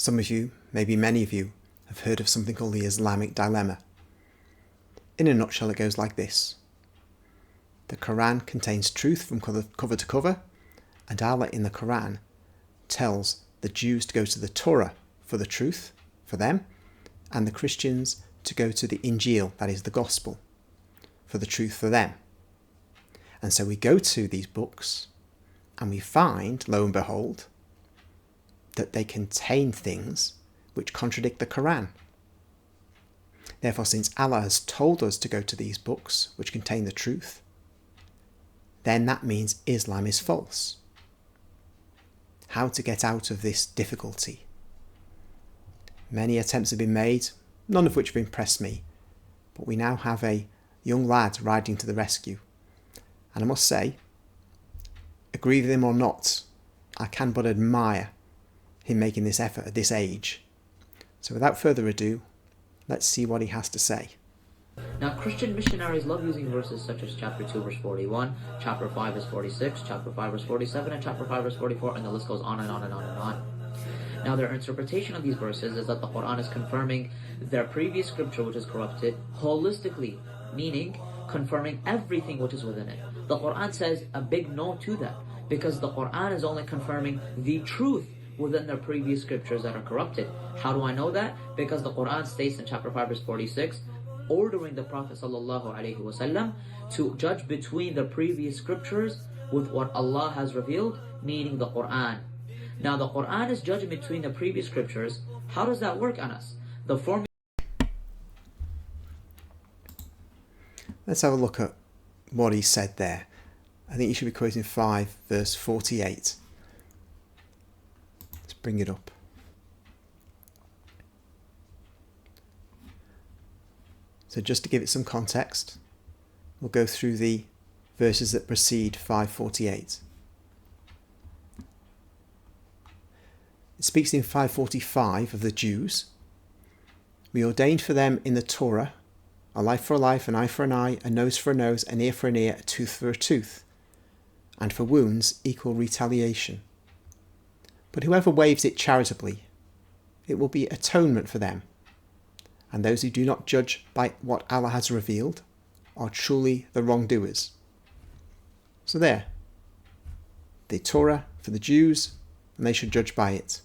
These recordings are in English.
Some of you, maybe many of you, have heard of something called the Islamic dilemma. In a nutshell, it goes like this. The Quran contains truth from cover to cover, and Allah in the Quran tells the Jews to go to the Torah for the truth, for them, and the Christians to go to the Injil, that is the Gospel, for the truth for them. And so we go to these books and we find, lo and behold, that they contain things which contradict the Quran. Therefore, since Allah has told us to go to these books which contain the truth, then that means Islam is false. How to get out of this difficulty? Many attempts have been made, none of which have impressed me, but we now have a young lad riding to the rescue. And I must say, agree with him or not, I can but admire him making this effort at this age. So without further ado, let's see what he has to say. Now, Christian missionaries love using verses such as chapter 2 verse 41, chapter 5 verse 46, chapter 5 verse 47, and chapter 5 verse 44, and the list goes on and on and on and on. Now, their interpretation of these verses is that the Quran is confirming their previous scripture which is corrupted holistically, meaning confirming everything which is within it. The Quran says a big no to that, because the Quran is only confirming the truth within their previous scriptures that are corrupted. How do I know that? Because the Quran states in chapter 5 verse 46, ordering the Prophet ﷺ to judge between the previous scriptures with what Allah has revealed, meaning the Quran. Now, the Quran is judging between the previous scriptures. How does that work on us? The formula. Let's have a look at what he said there. I think you should be quoting 5 verse 48. Let's bring it up. So just to give it some context, we'll go through the verses that precede 548. It speaks in 545 of the Jews. We ordained for them in the Torah a life for a life, an eye for an eye, a nose for a nose, an ear for an ear, a tooth for a tooth, and for wounds equal retaliation. But whoever waives it charitably, it will be atonement for them. And those who do not judge by what Allah has revealed are truly the wrongdoers. So there, the Torah for the Jews, and they should judge by it.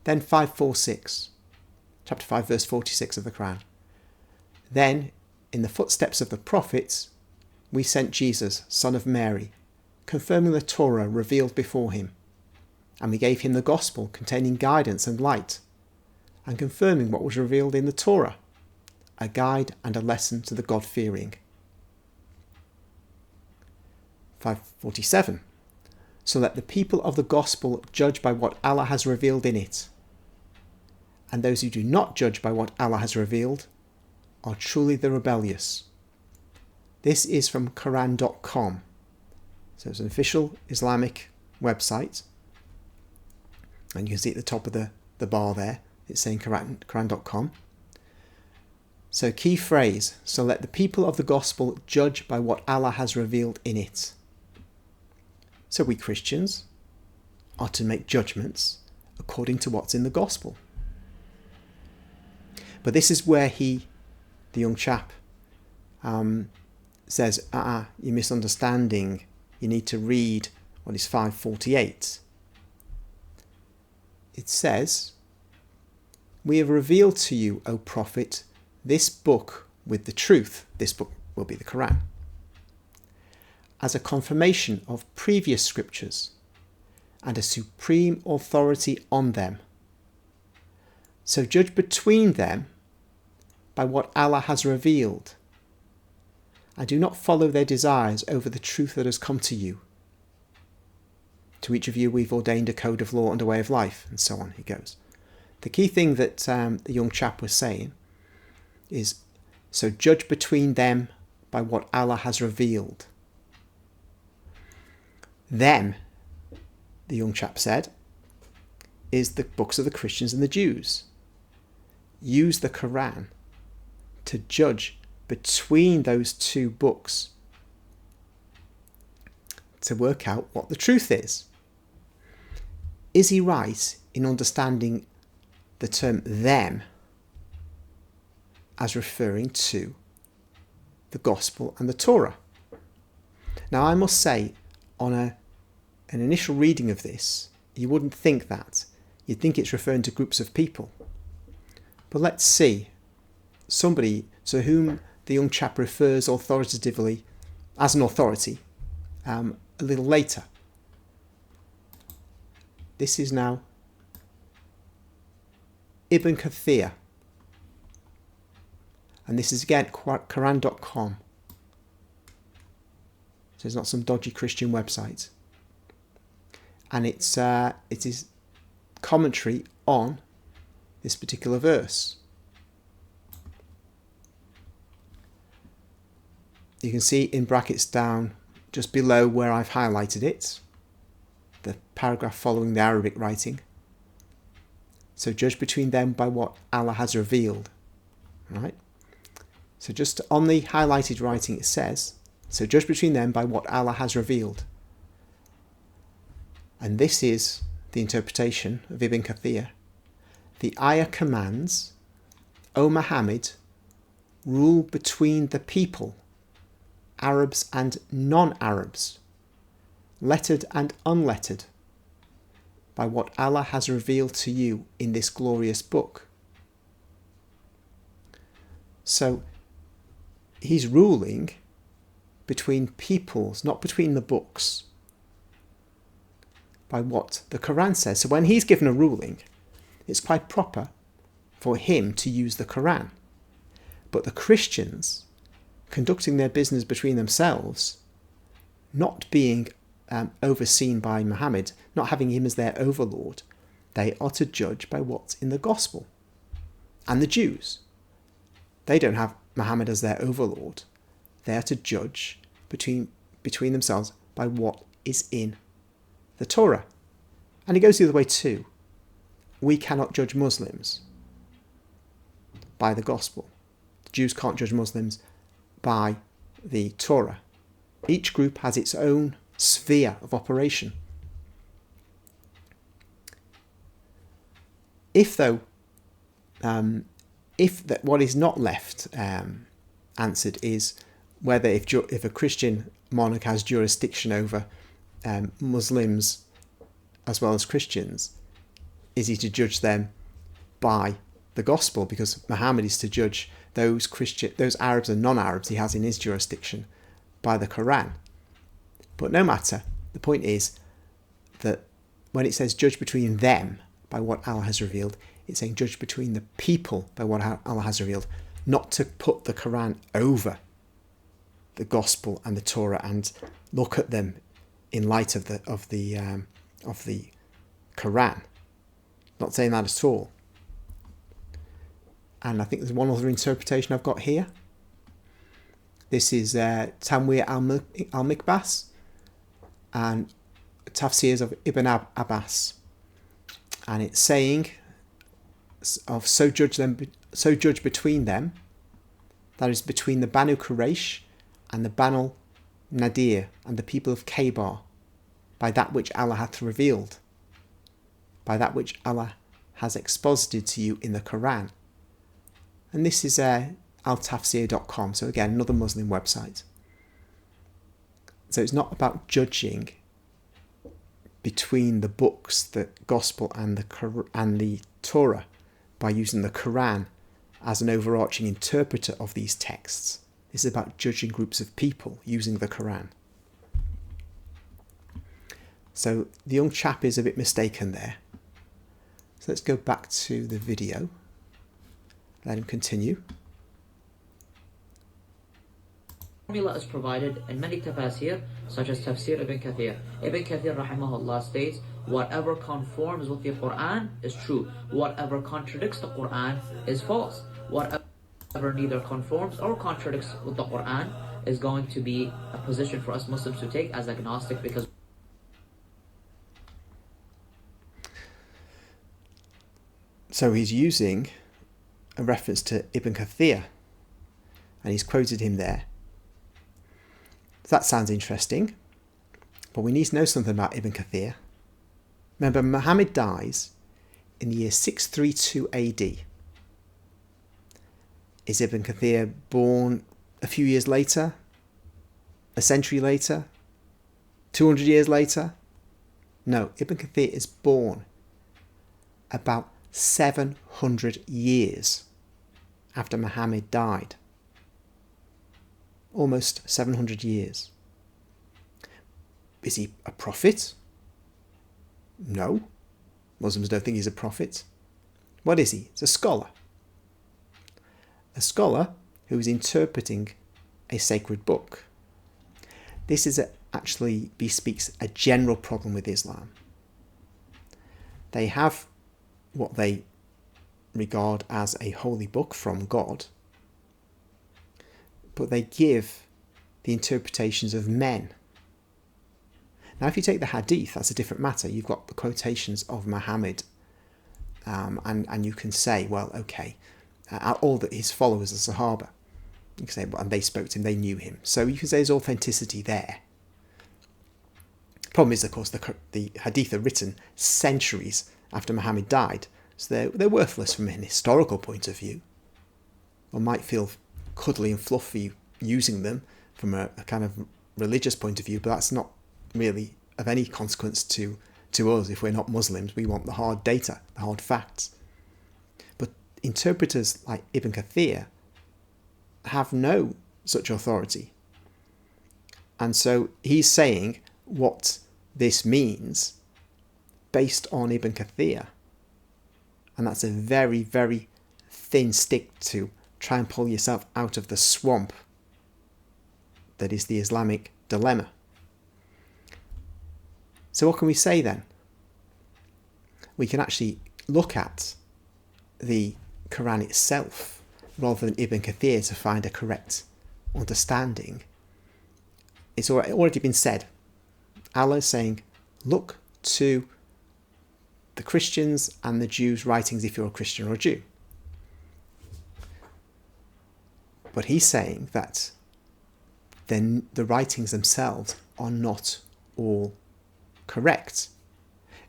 Then 546, chapter 5 verse 46 of the Quran. Then, in the footsteps of the prophets, we sent Jesus, son of Mary, confirming the Torah revealed before him. And we gave him the gospel containing guidance and light, and confirming what was revealed in the Torah, a guide and a lesson to the God-fearing. 547. So let the people of the gospel judge by what Allah has revealed in it. And those who do not judge by what Allah has revealed are truly the rebellious. This is from Quran.com. So it's an official Islamic website. And you can see at the top of the bar there, it's saying Quran.com. So key phrase, so let the people of the gospel judge by what Allah has revealed in it. So we Christians are to make judgments according to what's in the gospel. But this is where the young chap, says, you're misunderstanding. You need to read what is 548. It says, we have revealed to you, O Prophet, this book with the truth. This book will be the Quran, as a confirmation of previous scriptures and a supreme authority on them. So judge between them by what Allah has revealed, and do not follow their desires over the truth that has come to you. To each of you we've ordained a code of law and a way of life, and so on, he goes. The key thing that the young chap was saying is, so judge between them by what Allah has revealed. Them, the young chap said, is the books of the Christians and the Jews. Use the Quran to judge between those two books to work out what the truth is. Is he right in understanding the term them as referring to the Gospel and the Torah. Now, I must say, on an initial reading of this, you wouldn't think that. You'd think it's referring to groups of people. But let's see. Somebody to whom the young chap refers authoritatively as an authority a little later. This is now Ibn Kathir. And this is again Quran.com. So it's not some dodgy Christian website. And it is commentary on this particular verse. You can see in brackets down just below where I've highlighted it, the paragraph following the Arabic writing. So judge between them by what Allah has revealed. Right? So just on the highlighted writing it says, so judge between them by what Allah has revealed. And this is the interpretation of Ibn Kathir. The ayah commands, O Muhammad, rule between the people, Arabs and non-Arabs, lettered and unlettered, by what Allah has revealed to you in this glorious book. So he's ruling between peoples, not between the books, by what the Quran says. So when he's given a ruling, it's quite proper for him to use the Quran. But the Christians, conducting their business between themselves, not being overseen by Muhammad, not having him as their overlord, they are to judge by what's in the Gospel. And the Jews, they don't have Muhammad as their overlord. They are to judge between themselves by what is in the Torah. And it goes the other way too. We cannot judge Muslims by the Gospel. The Jews can't judge Muslims by the Torah. Each group has its own sphere of operation. If what is not left answered is whether if a Christian monarch has jurisdiction over Muslims as well as Christians, is he to judge them by the Gospel? Because Muhammad is to judge those Arabs and non-Arabs he has in his jurisdiction by the Quran. But no matter, the point is that when it says judge between them by what Allah has revealed, it's saying judge between the people by what Allah has revealed, not to put the Quran over the Gospel and the Torah and look at them in light of the Quran. Not saying that at all. And I think there's one other interpretation I've got here. This is Tanwir al-Mikbas and Tafsirs of Ibn Abbas. And it's saying of so judge between them, that is between the Banu Quraysh and the Banu Nadir and the people of Khaybar, by that which Allah hath revealed, by that which Allah has exposited to you in the Quran. And this is altafsir.com, so again, another Muslim website. So it's not about judging between the books, the Gospel and the Torah, by using the Quran as an overarching interpreter of these texts. This is about judging groups of people using the Quran. So the young chap is a bit mistaken there. So let's go back to the video. Let him continue. Formula is provided in many tafsir, such as Tafsir Ibn Kathir. Ibn Kathir rahimahullah states, whatever conforms with the Quran is true. Whatever contradicts the Quran is false. Whatever neither conforms or contradicts with the Quran is going to be a position for us Muslims to take as agnostic, because so he's using a reference to Ibn Kathir, and he's quoted him there. That sounds interesting, but we need to know something about Ibn Kathir. Remember, Muhammad dies in the year 632 AD. Is Ibn Kathir born a few years later? A century later? 200 years later? No, Ibn Kathir is born about 700 years after Muhammad died. Almost 700 years. Is he a prophet? No. Muslims don't think he's a prophet. What is he? He's a scholar. A scholar who is interpreting a sacred book. This is actually bespeaks a general problem with Islam. They have what they regard as a holy book from God, but they give the interpretations of men. Now, if you take the hadith, that's a different matter. You've got the quotations of Muhammad, and you can say, well, okay, all that his followers are Sahaba. You can say, well, and they spoke to him, they knew him. So you can say there's authenticity there. Problem is, of course, the hadith are written centuries after Muhammad died, so they're worthless from an historical point of view. One might feel cuddly and fluffy using them from a kind of religious point of view, but that's not really of any consequence to us. If we're not Muslims, we want the hard data, the hard facts. But interpreters like Ibn Kathir have no such authority. And so he's saying what this means based on Ibn Kathir. And that's a very, very thin stick to try and pull yourself out of the swamp that is the Islamic dilemma. So what can we say then? We can actually look at the Quran itself rather than Ibn Kathir to find a correct understanding. It's already been said. Allah is saying, look to the Christians and the Jews' writings if you're a Christian or a Jew. But he's saying that then the writings themselves are not all correct.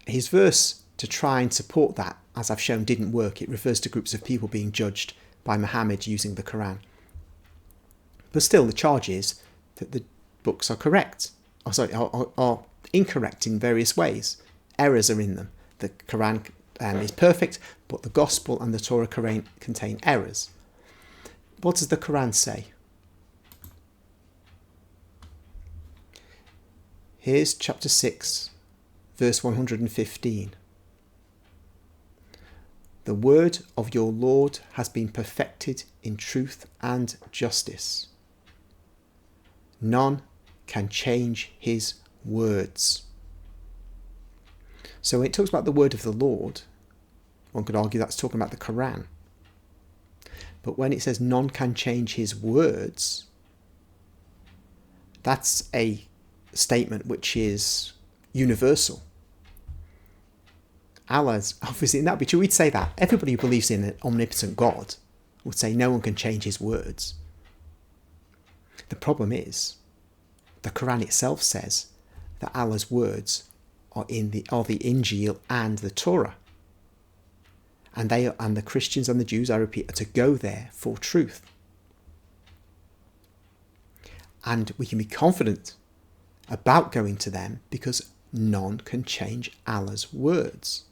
His verse to try and support that, as I've shown, didn't work. It refers to groups of people being judged by Muhammad using the Quran. But still, the charge is that the books are correct. Are incorrect in various ways. Errors are in them. The Quran is perfect, but the Gospel and the Torah contain errors. What does the Quran say? Here's chapter 6, verse 115. The word of your Lord has been perfected in truth and justice. None can change his words. So when it talks about the word of the Lord, one could argue that's talking about the Quran. But when it says none can change his words, that's a statement which is universal. Allah's, obviously, that would be true. We'd say that. Everybody who believes in an omnipotent God would say no one can change his words. The problem is, the Quran itself says that Allah's words are the Injil and the Torah. And the Christians and the Jews, I repeat, are to go there for truth. And we can be confident about going to them because none can change Allah's words.